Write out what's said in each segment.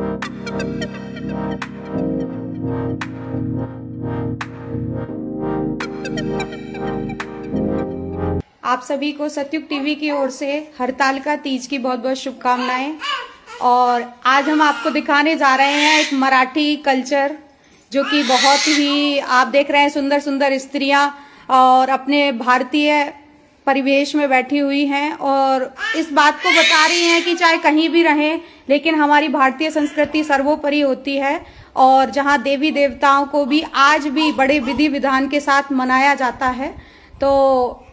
आप सभी को सतयुग टीवी की ओर से हरतालिका तीज की बहुत बहुत शुभकामनाएं। और आज हम आपको दिखाने जा रहे हैं एक मराठी कल्चर, जो कि बहुत ही आप देख रहे हैं सुंदर सुंदर स्त्रियां और अपने भारतीय परिवेश में बैठी हुई हैं और इस बात को बता रही हैं कि चाहे कहीं भी रहें लेकिन हमारी भारतीय संस्कृति सर्वोपरि होती है। और जहां देवी देवताओं को भी आज भी बड़े विधि विधान के साथ मनाया जाता है, तो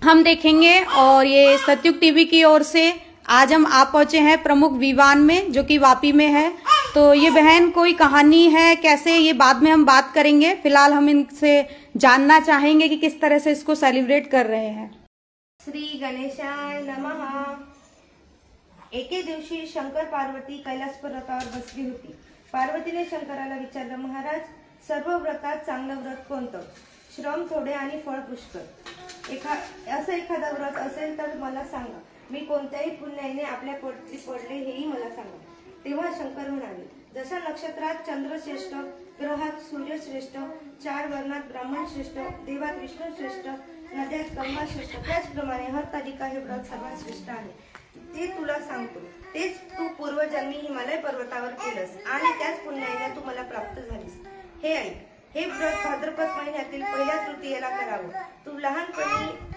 हम देखेंगे। और ये सतयुग टीवी की ओर से आज हम आ पहुंचे हैं प्रमुख विवान में, जो कि वापी में है। तो ये बहन कोई कहानी है कैसे, ये बाद में हम बात करेंगे। फिलहाल हम इनसे जानना चाहेंगे कि किस तरह से इसको सेलिब्रेट कर रहे हैं। श्री गणेशाय नमः। एके दिवशी शंकर पार्वती कैलास पर्वतावर बसली होती। पार्वतीने शंकराला विचारलं, महाराज, सर्व व्रतात चांगलं व्रत कोणतं? श्रम थोडे आणि फळ पुष्कळ। असं एखादं व्रत असेल तर मला सांगा, मी कोणत्याही पुण्याईने आपल्या पोटी पडले हेही मला सांगा। तेव्हा शंकर म्हणाले, जसा नक्षत्रात चंद्र श्रेष्ठ, ग्रहात सूर्य श्रेष्ठ, चार वर्णात ब्राह्मण श्रेष्ठ, देवात विष्णू श्रेष्ठ, नद्यात गंगा श्रेष्ठ, त्याचप्रमाणे हरतालिका हे व्रत सर्वात श्रेष्ठ आहे। ते तुला सांगतो। तेच तू पूर्वजन्मी हिमालय पर्वतावर केलंस आणि त्याच पुण्याईने तू मला प्राप्त झालीस। हे ऐक, हे व्रत भाद्रपद महिन्यातील पहिल्या तृतीयेला करावं। तू लहानपणी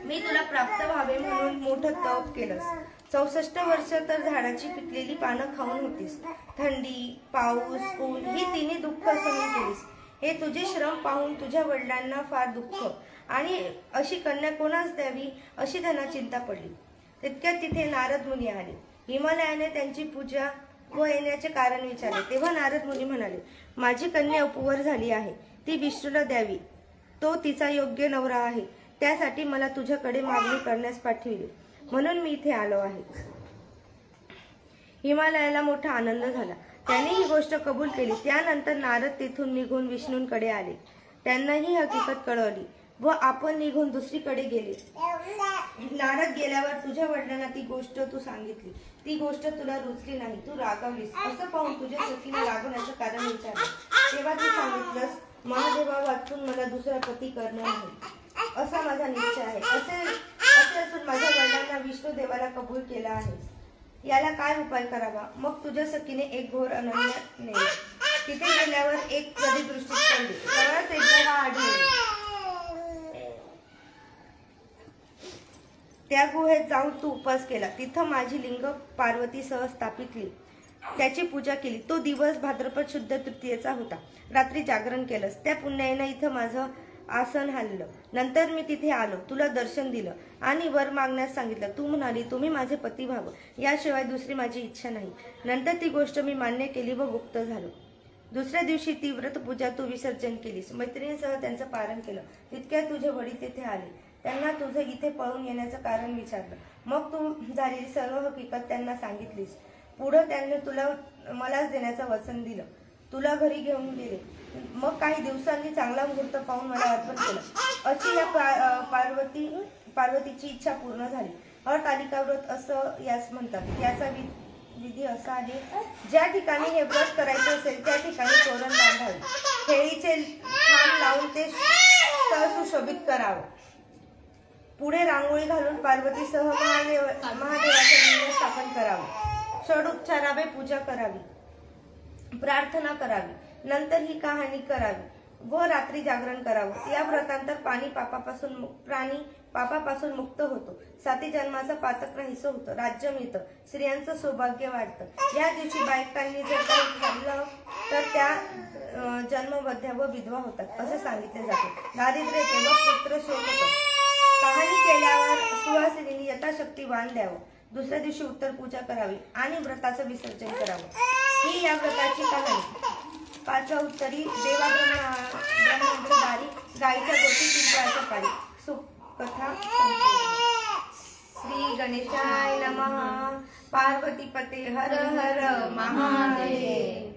मी तुला प्राप्त व्हावे म्हणून मोठं तप केलंस। 64 वर्ष तर झाडाची पिकलेली पानं खाऊन होतीस। थंडी, पाऊस, ऊन ही तिन्ही दुःख सहन केलीस। हे तुझे श्रम पाहून तुझ्या वडिलांना फार दुःख आणि अशी कन्या कोणास द्यावी अशी त्यांना चिंता पडली। तितक्यात तिथे नारद मुनी आले। हिमालयाने त्यांची पूजा व येण्याचे कारण विचारले। तेव्हा नारद मुनी म्हणाले, माझी कन्या उपवर झाली आहे, ती विष्णूला द्यावी, तो तिचा योग्य नवरा आहे। त्यासाठी मला तुझ्याकडे मागणी करण्यास पाठविले, म्हणून मी इथे आलो आहे। हिमालयाला मोठा आनंद झाला, त्याने ही गोष्ट कबूल केली। त्यानंतर नारद तेथून निघून विष्णूंकडे आले। त्यांना ही हकीकत कळवली व आपण निघून दुसरीकडे गेले। नारद गेल्यावर तुझ्या वडिलांना ती गोष्ट तू सांगितली। ती गोष्ट तुला रुचली नाही, तू रागावलीस। असं पाहून तुझ्या सखीने रागवण्याचं कारण विचारलं। तेव्हा तू सांगितलंस, महादेवा वाचून मला दुसरा पती करणार नाही, असा माझा निश्चय आहे। असे असून माझ्या वडिलांना विष्णू देवाला कबूल केला आहे, याला काय उपाय करावा? मग तुझ्या सखीने एक घोर अरण्यात नेले। तिथे गेल्यावर एक नदी दृष्टीस पडली। तेव्हाच एक गुहा आढळली। त्या गुहेत जाऊन तू उपास केला। तिथं माझी लिंग पार्वतीसह स्थापितली, त्याची पूजा केली। तो दिवस भाद्रपद शुद्ध तृतीयेचा होता। रात्री जागरण केलंस। त्या पुण्याईने इथं माझं आसन हललं। नंतर मी तिथे आलो, तुला दर्शन दिलं आणि वर मागण्यास सांगितलं। तू म्हणाली, तुम्ही माझे पती व्हावं, याशिवाय दुसरी माझी इच्छा नाही। नंतर ती गोष्ट मी मान्य केली व गुप्त झालो। दुसऱ्या दिवशी ती व्रतपूजा तू विसर्जन केलीस। मैत्रिणींसह त्यांचं पारण केलं। तितक्यात तुझे वडील तिथे आले। त्यांना तुझं इथे पळून येण्याचं कारण विचारलं। मग तू झालेली सर्व हकीकत त्यांना सांगितलीस। पुढे त्यांनी तुला मलाच देण्याचं वचन दिलं। तुला घरी घेऊन गेले। मग काही दिवसांनी चांगला मुहूर्त पाहून मला अर्पण केलं। अशी या पार्वतीची इच्छा पूर्ण झाली। हरतालिका व्रत असं यास म्हणतात। याचा विधी असा आहे, ज्या ठिकाणी हे व्रत करायचे असेल त्या ठिकाणी तोरण बांधावे, खेळीचे खांब लावून ते सुशोभित करावं, पुढे रांगोळी घालून पार्वतीसह महादेवाचे लिंग स्थापन करावे, षडोपचारावे पूजा करावी, प्रार्थना करावी, नंतर ही कहाणी करावी व रात्री जागरण करावं। या व्रतांतर प्राणी पापापासून मुक्त होतो। 7 जन्माचा पातक नाहीसं होतं, राज्य मिळतं, स्त्रियांचं सौभाग्य वाढतं। या दिवशी बायकांनी जर काही खाल्लं तर त्या जन्मबद्ध व विधवा होतात असे सांगितले जाते। दारिद्र्य येते व पुत्र शोक होतं। कहाणी केल्यावर सुवासिनींनी यथाशक्ती वाण द्यावं। दुसऱ्या दिवशी उत्तर पूजा करावी आणि व्रताचं विसर्जन करावं। ही या व्रताची कहाणी। 5 उत्तरी देवा ब्रह्मदारी गायीच्या गोष्टी पिंपळाच्या पारी सुकथा। श्री गणेशाय नमः। पार्वती पते हर हर महादेव।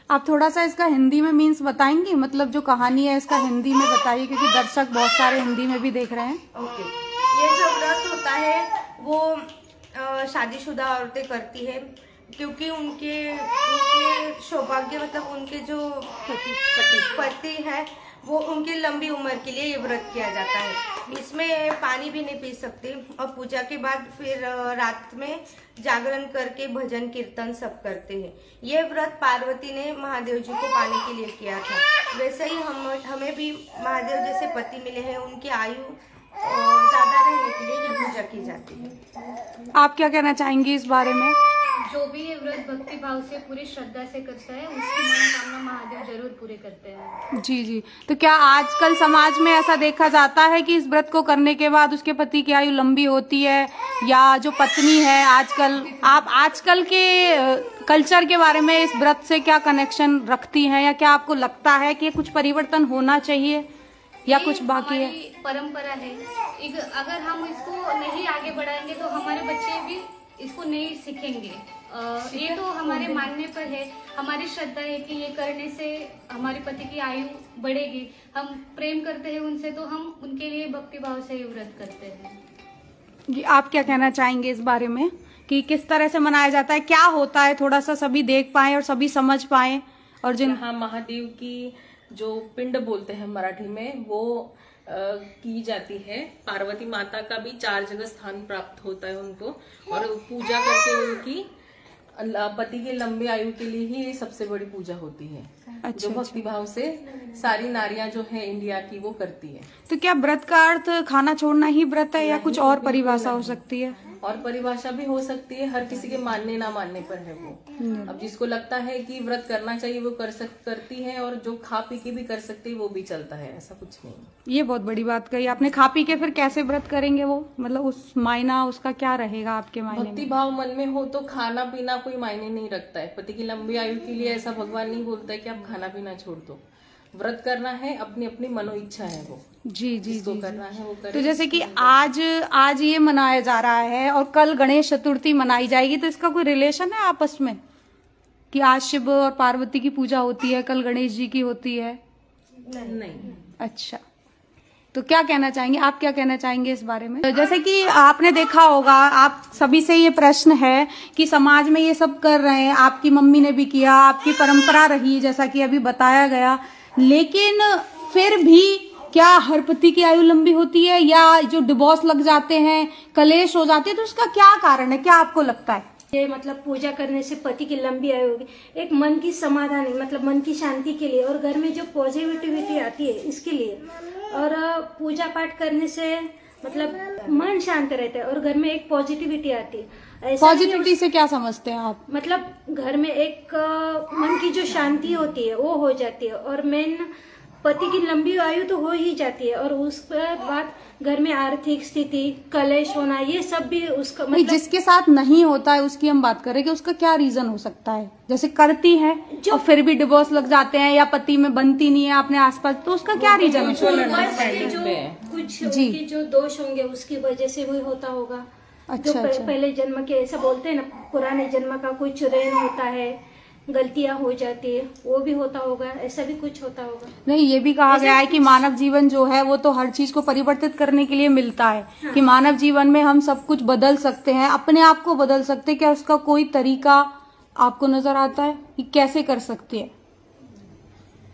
आप थोड़ा सा इसका हिंदी में मीन्स बताएंगी, मतलब जो कहानी है इसका हिंदी में बताइए, क्योंकि दर्शक बहुत सारे हिंदी में भी देख रहे हैं। ओके, ये जो व्रत होता है वो शादीशुदा औरतें करती है। क्योंकि उनके सौभाग्य मतलब उनके जो पति है वो उनकी लंबी उम्र के लिए ये व्रत किया जाता है। इसमें पानी भी नहीं पी सकते और पूजा के बाद फिर रात में जागरण करके भजन कीर्तन सब करते हैं। ये व्रत पार्वती ने महादेव जी को पाने के लिए किया था। वैसे ही हमें भी महादेव जैसे पति मिले हैं, उनकी आयु ज्यादा रहने के लिए ये पूजा की जाती है। आप क्या कहना चाहेंगी इस बारे में? जो भी ये व्रत भक्ति भाव से पूरी श्रद्धा से करता है उसकी मनोकामना महादेव जरूर पूरे करते हैं। जी जी। तो क्या आजकल समाज में ऐसा देखा जाता है कि इस व्रत को करने के बाद उसके पति की आयु लंबी होती है, या जो पत्नी है आजकल, आप आजकल के कल्चर के बारे में इस व्रत से क्या कनेक्शन रखती हैं, या क्या आपको लगता है कि कुछ परिवर्तन होना चाहिए या कुछ बाकी है? परंपरा है, अगर हम इसको नहीं आगे बढ़ाएंगे तो हमारे बच्चे भी इसको नहीं सीखेंगे। ये तो हमारे मानने पर है, हमारी श्रद्धा है कि ये करने से हमारे पति की आयु बढ़ेगी। हम प्रेम करते हैं उनसे तो हम उनके लिए भक्ति भाव से ये व्रत करते हैं। जी, आप क्या कहना चाहेंगे इस बारे में कि किस तरह से मनाया जाता है, क्या होता है, थोड़ा सा सभी देख पाए और सभी समझ पाए? और यहाँ महादेव की जो पिंड बोलते हैं मराठी में, वो की जाती है। पार्वती माता का भी 4 जगह स्थान प्राप्त होता है उनको, और पूजा करके उनकी पति की लंबी आयु के लिए ही ये सबसे बड़ी पूजा होती है। जो भक्ति भाव से सारी नारियां जो है इंडिया की वो करती है। तो क्या व्रत का अर्थ खाना छोड़ना ही व्रत है, या कुछ और परिभाषा हो सकती है? और परिभाषा भी हो सकती है, हर किसी के मानने ना मानने पर है वो। अब जिसको लगता है कि व्रत करना चाहिए वो करती है, और जो खा पी के भी कर सकती है वो भी चलता है, ऐसा कुछ नहीं। ये बहुत बड़ी बात कही आपने। खा पी के फिर कैसे व्रत करेंगे वो, मतलब उस मायना उसका क्या रहेगा आपके मायने में? भक्ति भाव मन में हो तो खाना पीना कोई मायने नहीं रखता है। पति की लंबी आयु के लिए ऐसा भगवान नहीं बोलता है कि आप खाना पीना छोड़ दो। व्रत करना है, अपनी अपनी मनो इच्छा है वो। जी जी जी करना है वो करे। तो जैसे कि आज ये मनाया जा रहा है और कल गणेश चतुर्थी मनाई जाएगी, तो इसका कोई रिलेशन है आपस में कि आज शिव और पार्वती की पूजा होती है, कल गणेश जी की होती है? नहीं। अच्छा, तो क्या कहना चाहेंगे आप, क्या कहना चाहेंगे इस बारे में? जैसे कि आपने देखा होगा, आप सभी से ये प्रश्न है कि समाज में ये सब कर रहे हैं, आपकी मम्मी ने भी किया, आपकी परंपरा रही जैसा कि अभी बताया गया, लेकिन फिर भी क्या हर पति की आयु लंबी होती है, या जो डिवोर्स लग जाते हैं, कलेश हो जाती है, तो उसका क्या कारण है, क्या आपको लगता है? ये मतलब पूजा करने से पति की लंबी आयु होगी, एक मन की समाधान मतलब मन की शांति के लिए, और घर में जो पॉजिटिविटी आती है इसके लिए। और पूजा पाठ करने से मतलब मन शांत रहता है और घर में एक पॉजिटिविटी आती है। पॉजिटिविटी से क्या समझते हैं आप? मतलब घर में एक मन की जो शांति होती है वो हो जाती है, और मेन पति की लंबी आयु तो हो ही जाती है, और उसके बाद घर में आर्थिक स्थिति, कलेश होना, ये सब भी उसका मतलब जिसके साथ नहीं होता है उसकी हम बात करें कि उसका क्या रीजन हो सकता है। जैसे करती है और फिर भी डिवोर्स लग जाते हैं, या पति में बनती नहीं है अपने आसपास, तो उसका क्या रीजन है? कुछ उनके जो दोष होंगे उसकी वजह से वो होता होगा। अच्छा, जो पहले जन्म के ऐसा बोलते हैं ना, पुराने जन्म का कुछ ऋण होता है, गलतियां हो जाती है, वो भी होता होगा, ऐसा भी कुछ होता होगा। नहीं, ये भी कहा गया है कि मानव जीवन जो है वो तो हर चीज को परिवर्तित करने के लिए मिलता है। हाँ। कि मानव जीवन में हम सब कुछ बदल सकते हैं, अपने आप को बदल सकते हैं। क्या उसका कोई तरीका आपको नजर आता है कि कैसे कर सकते हैं?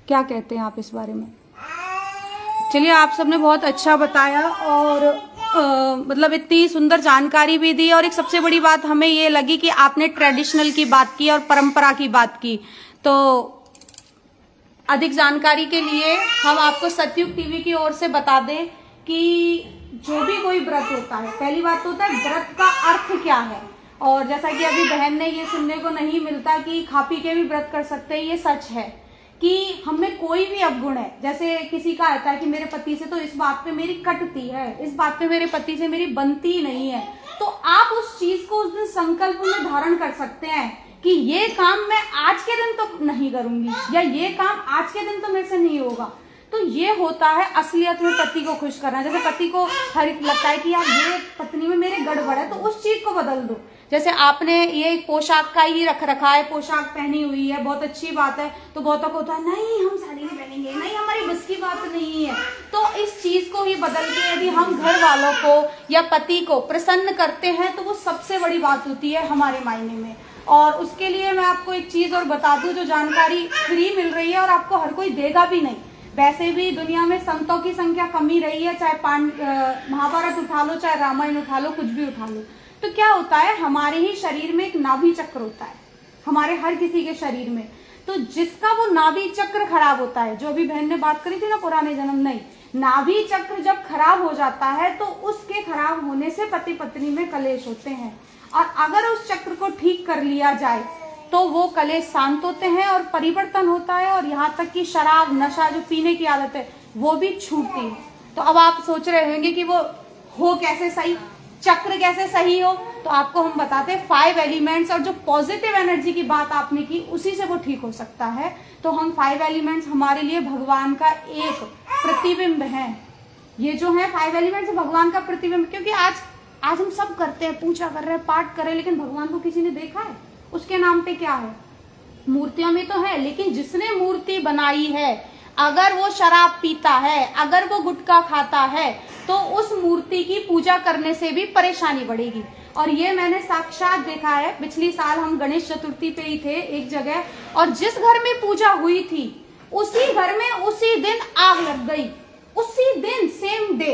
क्या कहते हैं आप इस बारे में? चलिए, आप सबने बहुत अच्छा बताया, और मतलब इतनी सुंदर जानकारी भी दी, और एक सबसे बड़ी बात हमें ये लगी कि आपने ट्रेडिशनल की बात की और परंपरा की बात की। तो अधिक जानकारी के लिए हम आपको सतयुग टीवी की ओर से बता दें कि जो भी कोई व्रत होता है, पहली बात तो होता है व्रत का अर्थ क्या है। और जैसा कि अभी बहन ने ये सुनने को नहीं मिलता कि खा पी के भी व्रत कर सकते हैं, ये सच है कि हमें कोई भी अवगुण है। जैसे किसी का आता है कि मेरे पति से तो इस बात पे मेरी कटती है, इस बात पे मेरे पति से मेरी बनती नहीं है, तो आप उस चीज को उस दिन संकल्प में धारण कर सकते हैं कि ये काम मैं आज के दिन तो नहीं करूंगी, या ये काम आज के दिन तो मेरे से नहीं होगा। तो ये होता है असलियत में पति को खुश करना। जैसे पति को हर लगता है कि यार ये पत्नी में मेरे गड़बड़ है, तो उस चीज को बदल दो। जैसे आपने ये पोशाक का ही रख रखा है, पोशाक पहनी हुई है, बहुत अच्छी बात है, तो बहुतों को होता है नहीं हम साड़ी नहीं पहनेंगे, नहीं हमारी बस की बात नहीं है। तो इस चीज को ही बदल के यदि हम घर वालों को या पति को प्रसन्न करते हैं तो वो सबसे बड़ी बात होती है हमारे मायने में। और उसके लिए मैं आपको एक चीज और बता दूं, जो जानकारी फ्री मिल रही है और आपको हर कोई देगा भी नहीं। वैसे भी दुनिया में संतों की संख्या कम ही रही है, चाहे महाभारत उठा लो, चाहे रामायण उठा लो, कुछ भी उठा लो। तो क्या होता है, हमारे ही शरीर में एक नाभि चक्र होता है, हमारे हर किसी के शरीर में। तो जिसका वो नाभि चक्र खराब होता है, जो अभी बहन ने बात करी थी ना पुराने जन्म, नहीं, नाभि चक्र जब खराब हो जाता है तो उसके खराब होने से पति पत्नी में कलेश होते हैं। और अगर उस चक्र को ठीक कर लिया जाए तो वो कलेश शांत होते हैं और परिवर्तन होता है, और यहाँ तक कि शराब नशा जो पीने की आदत है वो भी छूटती है। तो अब आप सोच रहे होंगे कि वो हो कैसे सही, चक्र कैसे सही हो, तो आपको हम बताते हैं 5 एलिमेंट्स, और जो पॉजिटिव एनर्जी की बात आपने की उसी से वो ठीक हो सकता है। तो हम 5 एलिमेंट्स हमारे लिए भगवान का एक प्रतिबिंब है। ये जो है 5 एलिमेंट्स भगवान का प्रतिबिंब, क्योंकि आज हम सब करते हैं, पूजा कर रहे हैं, पाठ कर रहे हैं, लेकिन भगवान को किसी ने देखा है? उसके नाम पे क्या है? मूर्तियों में तो है, लेकिन जिसने मूर्ति बनाई है अगर वो शराब पीता है, अगर वो गुटखा खाता है, तो उस मूर्ति की पूजा करने से भी परेशानी बढ़ेगी। और ये मैंने साक्षात देखा है। पिछली साल हम गणेश चतुर्थी पे ही थे एक जगह, और जिस घर में पूजा हुई थी उसी घर में उसी दिन आग लग गई, उसी दिन सेम डे।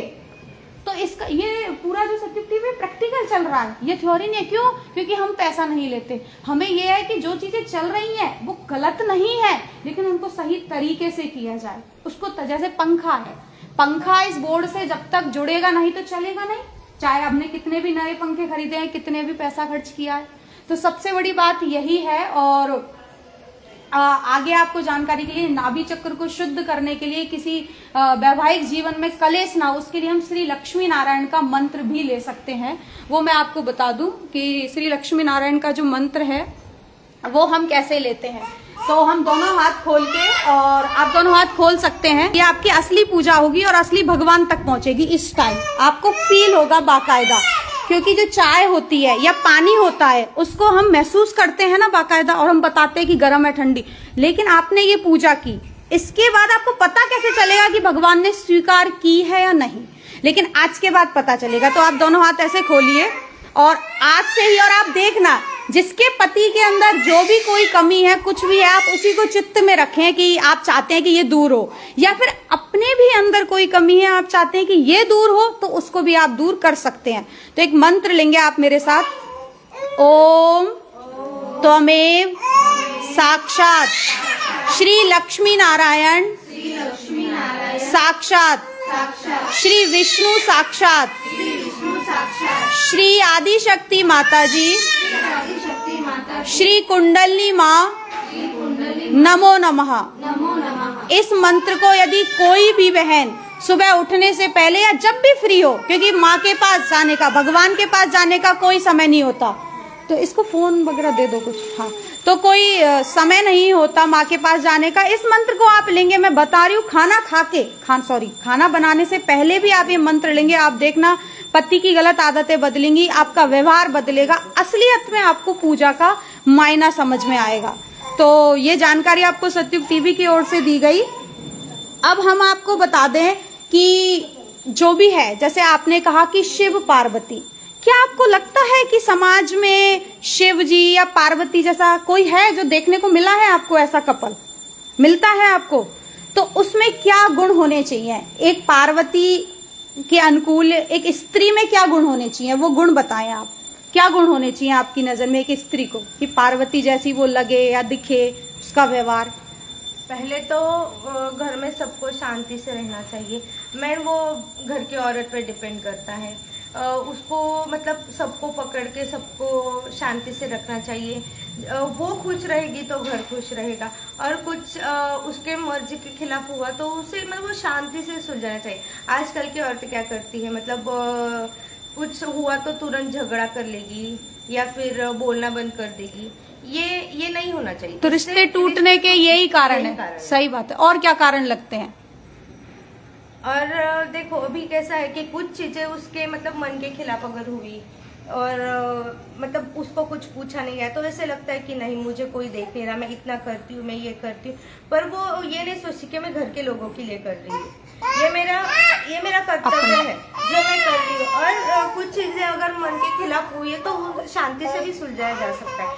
तो इसका ये पूरा जो सत्युग टीवी प्रैक्टिकल चल रहा है, ये थ्योरी नहीं है। क्यों? क्योंकि हम पैसा नहीं लेते। हमें ये है कि जो चीजें चल रही हैं वो गलत नहीं है, लेकिन उनको सही तरीके से किया जाए। उसको जैसे पंखा है, पंखा इस बोर्ड से जब तक जुड़ेगा नहीं तो चलेगा नहीं, चाहे आपने कितने भी नए पंखे खरीदे हैं, कितने भी पैसा खर्च किया है। तो सबसे बड़ी बात यही है। और आगे आपको जानकारी के लिए, नाभि चक्र को शुद्ध करने के लिए, किसी वैवाहिक जीवन में कलेश ना, उसके लिए हम श्री लक्ष्मी नारायण का मंत्र भी ले सकते हैं। वो मैं आपको बता दूं कि श्री लक्ष्मी नारायण का जो मंत्र है वो हम कैसे लेते हैं। तो हम दोनों हाथ खोल के, और आप दोनों हाथ खोल सकते हैं, ये आपकी असली पूजा होगी और असली भगवान तक पहुंचेगी। इस टाइम आपको फील होगा बाकायदा, क्योंकि जो चाय होती है या पानी होता है उसको हम महसूस करते हैं ना बाकायदा, और हम बताते हैं कि गर्म है ठंडी। लेकिन आपने ये पूजा की, इसके बाद आपको पता कैसे चलेगा कि भगवान ने स्वीकार की है या नहीं? लेकिन आज के बाद पता चलेगा। तो आप दोनों हाथ ऐसे खोलिए और आज से ही, और आप देखना जिसके पति के अंदर जो भी कोई कमी है, कुछ भी है, आप उसी को चित्त में रखें कि आप चाहते हैं कि ये दूर हो, या फिर अपने भी अंदर कोई कमी है आप चाहते हैं कि ये दूर हो, तो उसको भी आप दूर कर सकते हैं। तो एक मंत्र लेंगे आप मेरे साथ, ओम त्वमेव साक्षात श्री लक्ष्मी नारायण साक्षात श्री विष्णु साक्षात श्री आदि शक्ति माता जी श्री कुंडली माँ नमो नमः। इस मंत्र को यदि कोई भी बहन सुबह उठने से पहले या जब भी फ्री हो, क्योंकि माँ के पास जाने का, भगवान के पास जाने का कोई समय नहीं होता, तो इसको फोन वगैरह दे दो कुछ, हाँ, तो कोई समय नहीं होता माँ के पास जाने का। इस मंत्र को आप लेंगे, मैं बता रही हूँ, खाना बनाने से पहले भी आप ये मंत्र लेंगे। आप देखना पति की गलत आदतें बदलेंगी, आपका व्यवहार बदलेगा, असलियत में आपको पूजा का मायना समझ में आएगा। तो ये जानकारी आपको सत्युग टीवी की ओर से दी गई। अब हम आपको बता दें कि जो भी है, जैसे आपने कहा कि शिव पार्वती, क्या आपको लगता है कि समाज में शिव जी या पार्वती जैसा कोई है जो देखने को मिला है? आपको ऐसा कपल मिलता है आपको? तो उसमें क्या गुण होने चाहिए? एक पार्वती के अनुकूल एक स्त्री में क्या गुण होने चाहिए, वो गुण बताएं आप। क्या गुण होने चाहिए आपकी नजर में एक स्त्री को कि पार्वती जैसी वो लगे या दिखे, उसका व्यवहार? पहले तो घर में सबको शांति से रहना चाहिए। मैं वो घर की औरत पे डिपेंड करता है, उसको मतलब सबको पकड़ के सबको शांति से रखना चाहिए। वो खुश रहेगी तो घर खुश रहेगा, और कुछ उसके मर्जी के खिलाफ हुआ तो उसे मतलब वो शांति से सुलझाना चाहिए। आजकल की औरतें क्या करती है, मतलब कुछ हुआ तो तुरंत झगड़ा कर लेगी या फिर बोलना बंद कर देगी। ये नहीं होना चाहिए। तो रिश्ते टूटने के यही कारण है। सही बात है। और क्या कारण लगते हैं? और देखो अभी कैसा है कि कुछ चीजें उसके मतलब मन के खिलाफ अगर हुई, और मतलब उसको कुछ पूछा नहीं गया, तो ऐसे लगता है कि नहीं मुझे कोई देख नहीं रहा, मैं इतना करती हूँ, मैं ये करती हूँ, पर वो ये नहीं सोचती कि मैं घर के लोगों के लिए कर रही हूँ, ये मेरा कर्तव्य है जो मैं कर रही हूँ। और कुछ चीजें अगर मन के खिलाफ हुई है तो शांति से भी सुलझाया जा सकता है।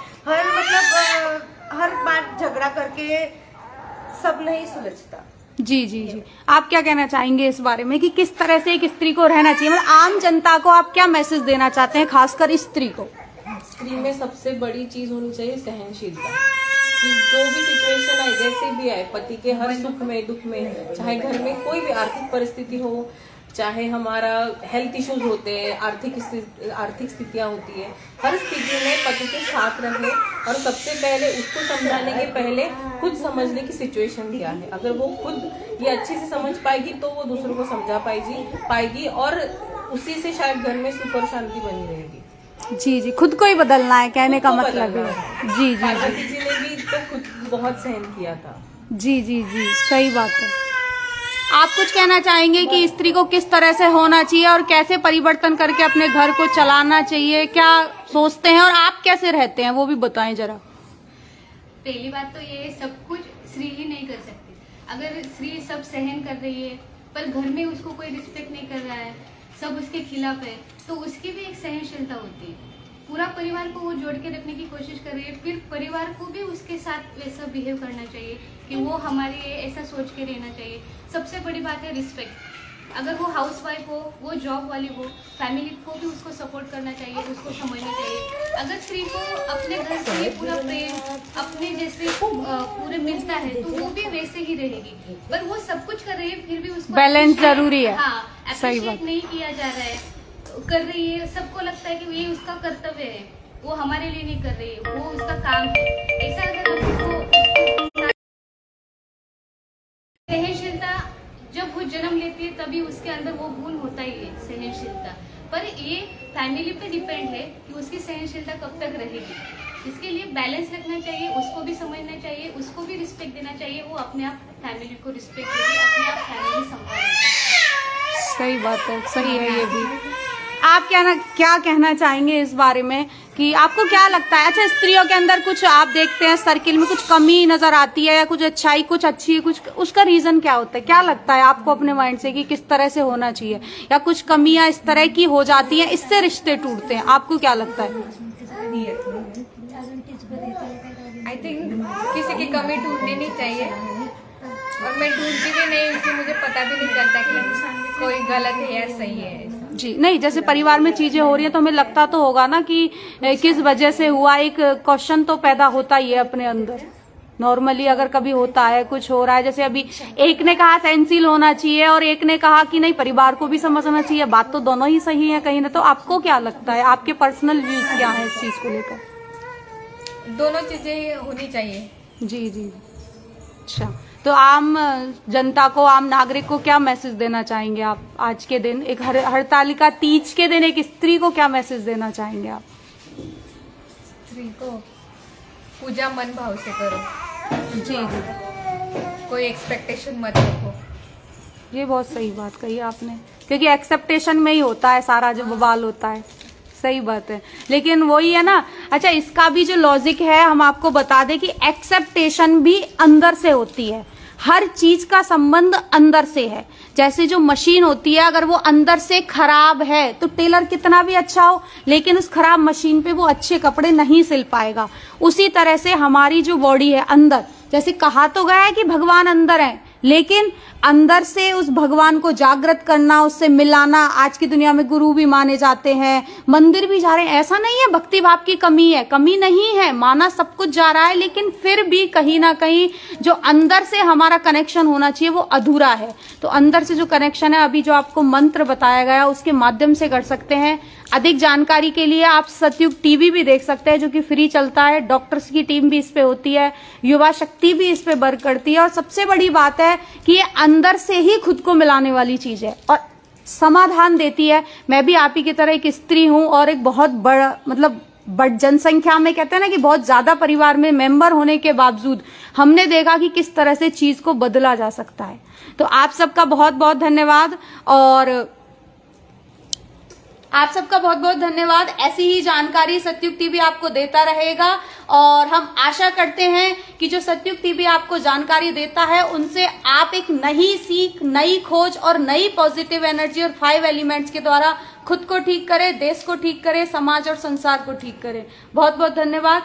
हर बार झगड़ा करके सब नहीं सुलझता। जी जी जी, आप क्या कहना चाहेंगे इस बारे में कि किस तरह से एक स्त्री को रहना चाहिए, मतलब आम जनता को आप क्या मैसेज देना चाहते हैं, खासकर स्त्री को? स्त्री में सबसे बड़ी चीज होनी चाहिए सहनशीलता, कि जो भी सिचुएशन आए, जैसे भी आए, पति के हर सुख में दुख में, चाहे घर में कोई भी आर्थिक परिस्थिति हो, चाहे हमारा हेल्थ इश्यूज होते हैं, आर्थिक स्थितियां होती है, हर स्थिति में पति के साथ रहे और सबसे पहले उसको समझाने के पहले खुद समझने की सिचुएशन क्या है। अगर वो खुद ये अच्छे से समझ पाएगी तो वो दूसरों को समझा पाएगी और उसी से शायद घर में सुख और शांति बनी रहेगी। जी जी, खुद को ही बदलना है कहने का मतलब है। जी जी, पार्वती जी ने भी तो खुद बहुत सहन किया था। जी जी जी, सही बात है। आप कुछ कहना चाहेंगे कि स्त्री को किस तरह से होना चाहिए और कैसे परिवर्तन करके अपने घर को चलाना चाहिए, क्या सोचते हैं और आप कैसे रहते हैं वो भी बताएं जरा। पहली बात तो ये सब कुछ स्त्री ही नहीं कर सकती। अगर स्त्री सब सहन कर रही है पर घर में उसको कोई रिस्पेक्ट नहीं कर रहा है, सब उसके खिलाफ है, तो उसकी भी एक सहनशीलता होती है। पूरा परिवार को वो जोड़ के रखने की कोशिश कर रही है, फिर परिवार को भी उसके साथ वैसा बिहेव करना चाहिए कि वो हमारे ऐसा सोच के रहना चाहिए। सबसे बड़ी बात है रिस्पेक्ट। अगर वो हाउसवाइफ हो, वो जॉब वाली हो, फैमिली को भी उसको सपोर्ट करना चाहिए, उसको समझना चाहिए। अगर स्त्री को अपने घर से पूरा प्रेम अपने जैसे पूरे मिलता है तो वो भी वैसे ही रहेगी, पर वो सब कुछ कर रही है फिर भी उसको बैलेंस जरूरी है। हाँ, सही बात नहीं किया जा रहा है, कर रही है, सबको लगता है कि ये उसका कर्तव्य है, वो हमारे लिए नहीं कर रही है, वो उसका काम है। ऐसा अगर उसको सहनशीलता जब वो जन्म लेती है तभी उसके अंदर वो गुण होता ही है सहनशीलता, पर ये फैमिली पे डिपेंड है कि उसकी सहनशीलता कब तक रहेगी। इसके लिए बैलेंस रखना चाहिए, उसको भी समझना चाहिए, उसको भी रिस्पेक्ट देना चाहिए, वो अपने आप फैमिली को रिस्पेक्ट देगी, अपने आप फैमिली संभालेगी। सही बात है, सही है ये भी। आप क्या कहना चाहेंगे इस बारे में कि आपको क्या लगता है? अच्छा, स्त्रियों के अंदर कुछ आप देखते हैं सर्किल में कुछ कमी नजर आती है या कुछ अच्छाई, कुछ अच्छी, कुछ उसका रीजन क्या होता है? क्या लगता है आपको अपने माइंड से कि किस तरह से होना चाहिए, या कुछ कमियां इस तरह की हो जाती हैं इससे रिश्ते टूटते हैं? आपको क्या लगता है? आई थिंक किसी की कमी टूटनी नहीं चाहिए, और मैं ढूंढती भी नहीं हूँ कि मुझे पता भी नहीं चलता कि कोई गलत है या सही है। जी नहीं, जैसे परिवार में चीजें हो रही है तो हमें लगता तो होगा ना कि किस वजह से हुआ, एक क्वेश्चन तो पैदा होता ही है अपने अंदर। नॉर्मली अगर कभी होता है, कुछ हो रहा है, जैसे अभी एक ने कहा सहनशील होना चाहिए और एक ने कहा कि नहीं परिवार को भी समझना चाहिए, बात तो दोनों ही सही है कहीं ना। तो आपको क्या लगता है, आपके पर्सनल व्यूज क्या है इस चीज को लेकर? दोनों चीजें होनी चाहिए। जी जी, अच्छा, तो आम जनता को, आम नागरिक को क्या मैसेज देना चाहेंगे आप आज के दिन, एक हरतालिका तीज के दिन एक स्त्री को क्या मैसेज देना चाहेंगे आप? स्त्री को पूजा मन भाव से करो। जी जी, कोई एक्सपेक्टेशन मत रखो। ये बहुत सही बात कही आपने, क्योंकि एक्सेप्टेशन में ही होता है सारा जो बवाल होता है। सही बात है, लेकिन वही है ना। अच्छा, इसका भी जो लॉजिक है हम आपको बता दें कि एक्सेप्टेशन भी अंदर से होती है। हर चीज का संबंध अंदर से है। जैसे जो मशीन होती है, अगर वो अंदर से खराब है तो टेलर कितना भी अच्छा हो लेकिन उस खराब मशीन पे वो अच्छे कपड़े नहीं सिल पाएगा। उसी तरह से हमारी जो बॉडी है अंदर, जैसे कहा तो गया है कि भगवान अंदर है, लेकिन अंदर से उस भगवान को जागृत करना, उससे मिलाना। आज की दुनिया में गुरु भी माने जाते हैं, मंदिर भी जा रहे हैं, ऐसा नहीं है भक्ति भाव की कमी है, कमी नहीं है, माना सब कुछ जा रहा है, लेकिन फिर भी कहीं ना कहीं जो अंदर से हमारा कनेक्शन होना चाहिए वो अधूरा है। तो अंदर से जो कनेक्शन है, अभी जो आपको मंत्र बताया गया उसके माध्यम से कर सकते हैं। अधिक जानकारी के लिए आप सतयुग टीवी भी देख सकते हैं, जो कि फ्री चलता है। डॉक्टर्स की टीम भी इस पे होती है, युवा शक्ति भी इस पे वर्क करती है। और सबसे बड़ी बात है कि ये अंदर से ही खुद को मिलाने वाली चीज है और समाधान देती है। मैं भी आप ही की तरह एक स्त्री हूं और एक बहुत बड़ा, मतलब बड़ जनसंख्या में, कहते हैं ना कि बहुत ज्यादा परिवार में मेंबर होने के बावजूद हमने देखा कि किस तरह से चीज को बदला जा सकता है। तो आप सबका बहुत बहुत धन्यवाद। और आप सबका बहुत बहुत धन्यवाद। ऐसी ही जानकारी सतयुग टीवी आपको देता रहेगा और हम आशा करते हैं कि जो सतयुग टीवी आपको जानकारी देता है उनसे आप एक नई सीख, नई खोज और नई पॉजिटिव एनर्जी और 5 एलिमेंट्स के द्वारा खुद को ठीक करें, देश को ठीक करें, समाज और संसार को ठीक करें। बहुत बहुत धन्यवाद।